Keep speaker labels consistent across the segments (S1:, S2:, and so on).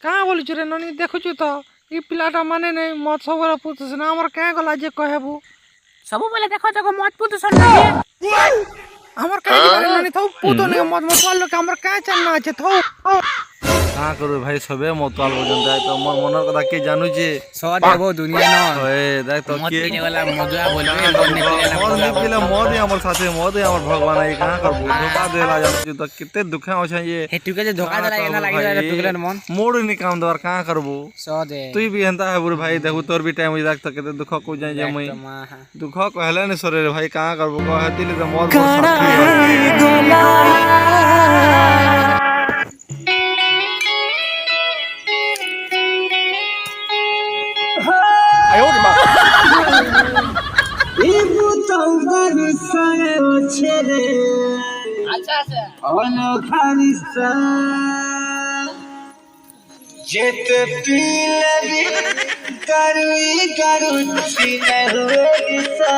S1: କାଁ ବୋଲୁଛୁ ରେ ନନି ଦେଖୁଛୁ ତ ଇ ପିଲାଟା ମାନେ ନାଇଁ ମଦ ସବୁବେଳେ ପୁତୁସ ନା ଆମର କାଁ ଗଲା ଯେ କହିବୁ
S2: ସବୁବେଳେ ଦେଖ ଦେଖ ମଦ ପୁତୁସନ୍ ନାକି
S1: ଆମର କାଁ ଯିବାରେ ନନି ଥଉ ପୁତ ନି ମଦ ମତ ଲୋକ ଆମର କାଁ ଚାନ୍ନା ଅଛି ଥଉ
S3: କାଁ କରୁ ଭାଇ ସବେ ମତୱାଲ ବୋଲଛନ୍ତି ତ ମୋର ମନର କଥା କିଏ ଜାନୁଛି
S2: ସହ ଦେବ ଦୁନିଆ ନ
S3: ହଏ ଦେখ ତ
S2: ମଦ
S3: କିଏ
S2: ପିଇଲେ ଗଲା ମଦୁଆ ବୋଲବେ
S3: କାଁ
S2: ମଦ
S3: କରବୁ
S2: ନି ପିଇଲେ
S3: ମଦ
S2: ମଦୁଆ
S3: ନି ପିଇଲେ ମଦ ହିଁ ଆମର ସାଥି ମଦ ହିଁ ଆମର ଭଗବାନ ଏଇ କାଁ କରବୁ ଧୋକା ଦେଲା ଜାନୁଛୁ ତ କେତେ ଦୁଃଖ ଅଛେ ଯେ
S2: हे टुके जे धोखा देला एना लागि
S3: ଭାଇ
S2: टुकले मन
S3: ମୋଡ ନି କାମ ଦବାର କାଁ କରବୁ
S2: सह दे
S3: তুই ବି ହେନ୍ତା ହେବୁ ରେ ଭାଇ ଦେଖୁ ତୋର ବି ଟାଇମ ଦେখ ତ କେତେ ଦୁଃଖ କହୁ ଯାଇ ଯେ ମୁଇଁ ଦୁଃଖ କହିଲାନି ସରେ ରେ ଭାଇ କାଁ କରବୁ କହ ହେତିଲି ତ ମଦ ମୋର ସାଥି
S4: जेते पीले करुई करुची न हुए सा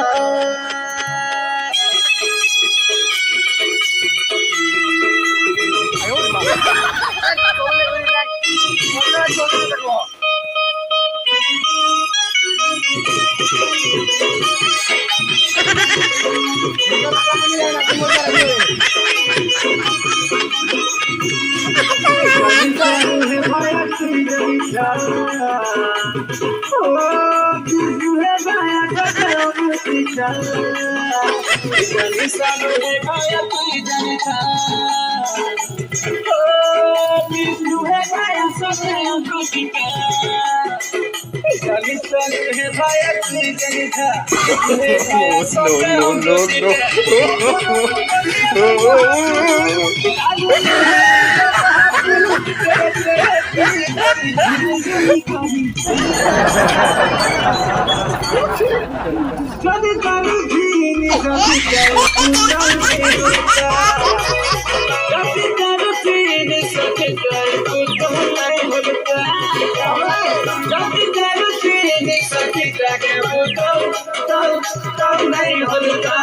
S4: नहीं